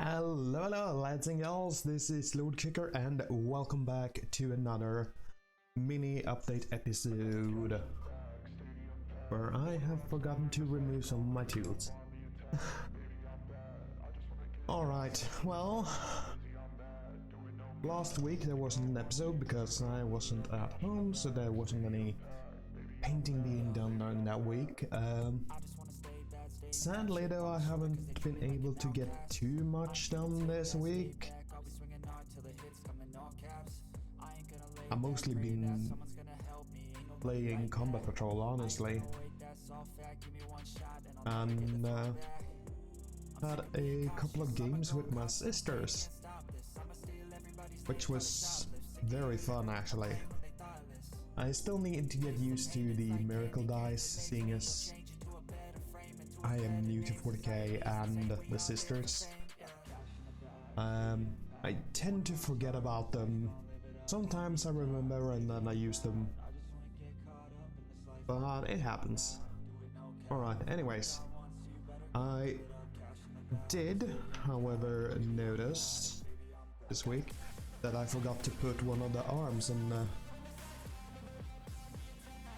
Hello, lads and gals, this is Lord Kicker and welcome back to another mini update episode where I have forgotten to remove some of my tools. Alright, well, last week there wasn't an episode because I wasn't at home, so there wasn't any painting being done during that week. Sadly though, I haven't been able to get too much done this week. I've mostly been playing Combat Patrol, honestly, and had a couple of games with my sisters, which was very fun actually. I still need to get used to the miracle dice, seeing as I am new to 40k and the sisters. I tend to forget about them. Sometimes I remember and then I use them, but it happens. Alright, anyways, I did, however, notice this week that I forgot to put one of the arms on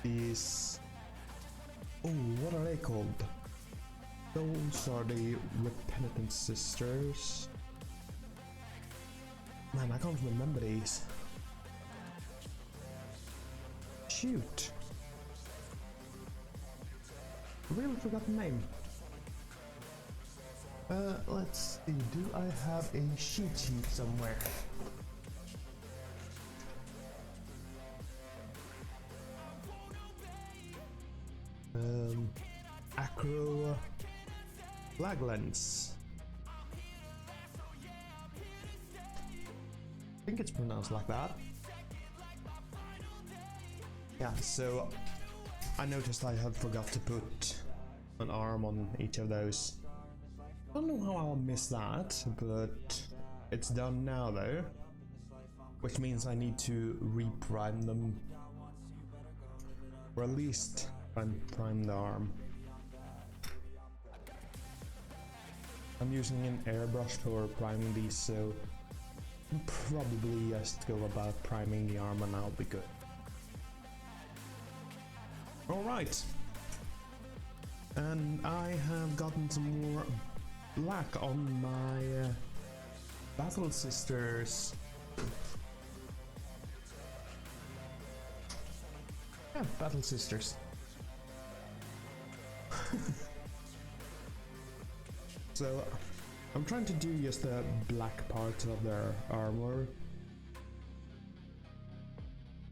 these... Oh, what are they called? Those are the Repentant Sisters. Man, I can't remember these. Shoot. I really forgot the name. Let's see, do I have a cheat sheet somewhere? Acro Flag Lens. I think it's pronounced like that. Yeah, so I noticed I had forgot to put an arm on each of those. I don't know how I'll miss that, but it's done now though, which means I need to re-prime them, or at least prime the arm. I'm using an airbrush for priming these, so I'll probably just go about priming the arm and I'll be good. Alright, and I have gotten some more black on my Battle Sisters. Yeah, Battle Sisters. So I'm trying to do just the black parts of their armor.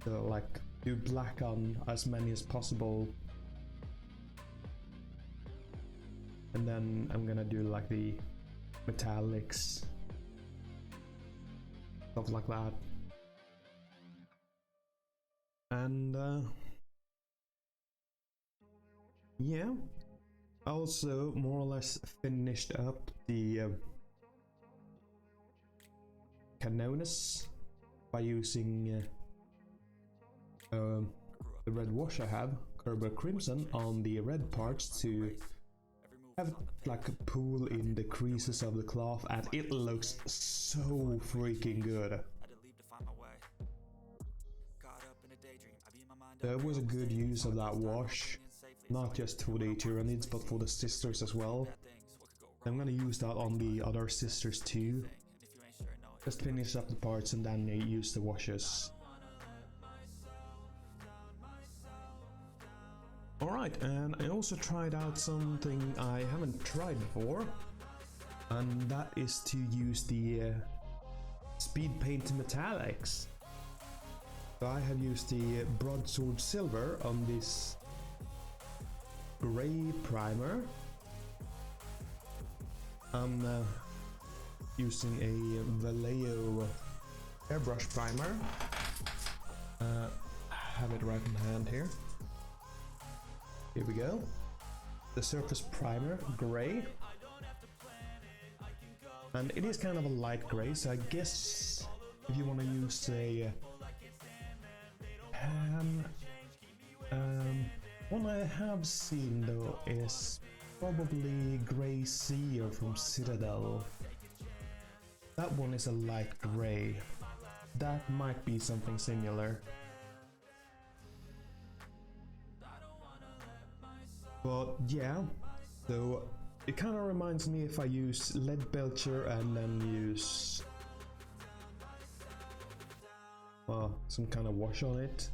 So like do black on as many as possible. And then I'm gonna do like the metallics, stuff like that. And yeah, I also more or less finished up the Canonis by using the red wash I have, Kerber Crimson, on the red parts to have like a pool in the creases of the cloth, and it looks so freaking good. There was a good use of that wash, not just for the Tyranids but for the sisters as well. I'm gonna use that on the other sisters too. Just finish up the parts and then use the washes. Alright, and I also tried out something I haven't tried before, and that is to use the speed paint metallics. So I have used the Broadsword Silver on this grey primer. I'm using a Vallejo airbrush primer. I have it right in hand here. Here we go. The surface primer, grey. And it is kind of a light grey, so I guess if you want to use a one I have seen though is probably Grey Seer from Citadel. That one is a light gray. That might be something similar. But yeah, so it kind of reminds me if I use lead belcher and then use some kind of wash on it,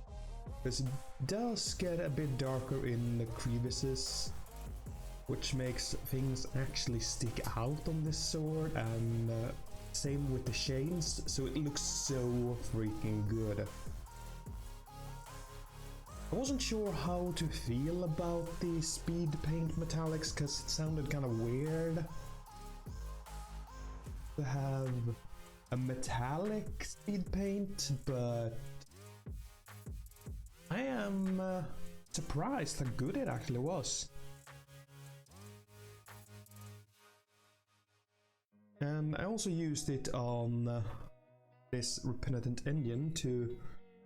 because it does get a bit darker in the crevices, which makes things actually stick out on this sword, and same with the chains, so it looks so freaking good. I wasn't sure how to feel about the speed paint metallics, because it sounded kind of weird to have a metallic speed paint, but I am surprised how good it actually was. And I also used it on this repenitent engine to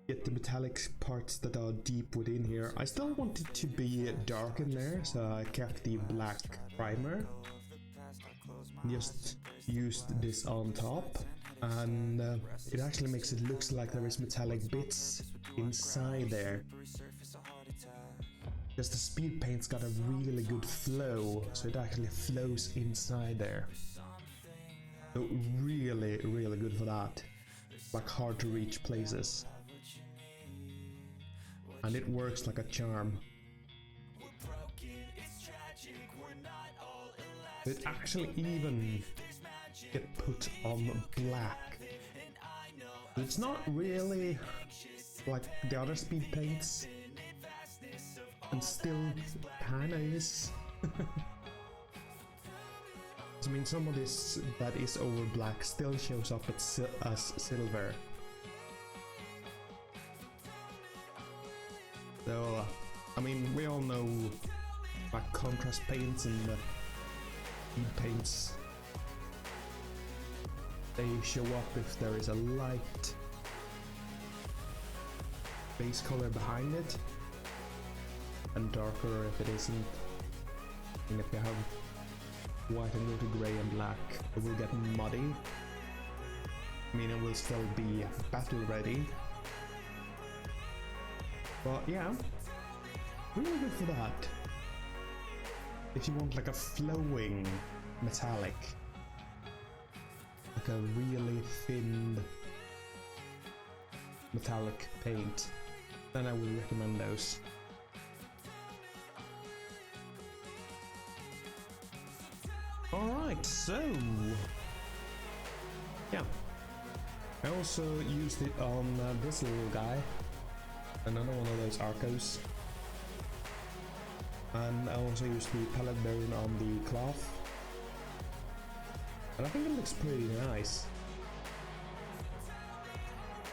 get the metallic parts that are deep within here. I still want it to be dark in there, so I kept the black primer. Just used this on top, and it actually makes it look like there is metallic bits inside there. Because the speed paint's got a really good flow, so it actually flows inside there. So really, really good for that. Like hard to reach places. And it works like a charm. It actually even get put on black. It's not really like the other speed paints, and still kinda is. I mean, some of this that is over black still shows up as silver. So, I mean, we all know like contrast paints and speed paints. They show up if there is a light base color behind it, and darker if it isn't. And if you have white and go to grey and black, it will get muddy. I mean, it will still be battle ready. But yeah, really good for that. If you want like a flowing metallic, like a really thin metallic paint, then I would recommend those. Alright, so yeah, I also used it on this little guy, another one of those Arcos, and I also used the palette bearing on the cloth, and I think it looks pretty nice.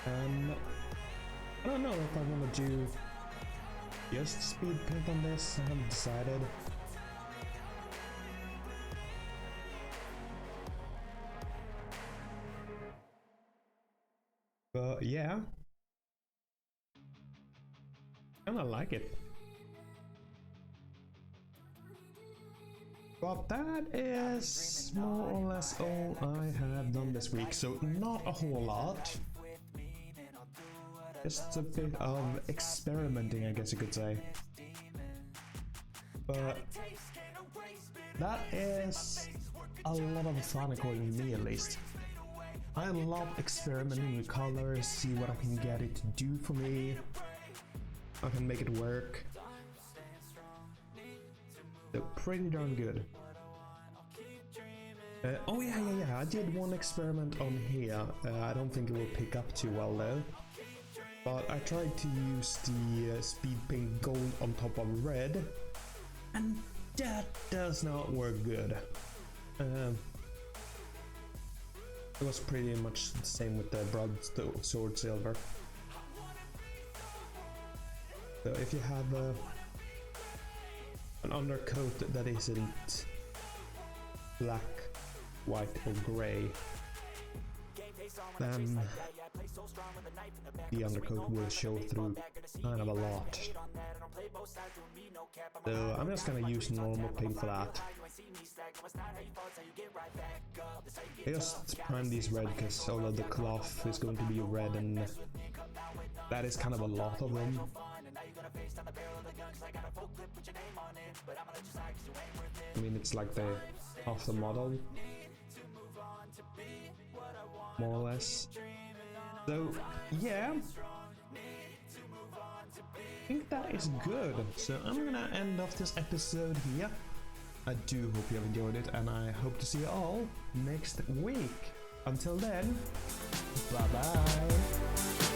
I don't know if I want to do just speed paint on this, I haven't decided. But yeah, kinda like it. But that is more or less all I have done this week, so not a whole lot. Just a bit of experimenting, I guess you could say. But that is a lot of fun, according to me at least. I love experimenting with colors, see what I can get it to do for me. I can make it work. So pretty darn good. Oh yeah, I did one experiment on here. I don't think it will pick up too well though. But I tried to use the speed paint gold on top of red, and that does not work good. It was pretty much the same with the broadsword silver. So if you have an undercoat that isn't black, white or grey, then the undercoat will show through kind of a lot. So I'm just gonna use normal paint for that. I just prime these red because all of the cloth is going to be red, and that is kind of a lot of them. I mean, it's like the half the model, more or less. So yeah, I think that is good. So I'm gonna end off this episode here. I do hope you have enjoyed it, and I hope to see you all next week. Until then, bye bye.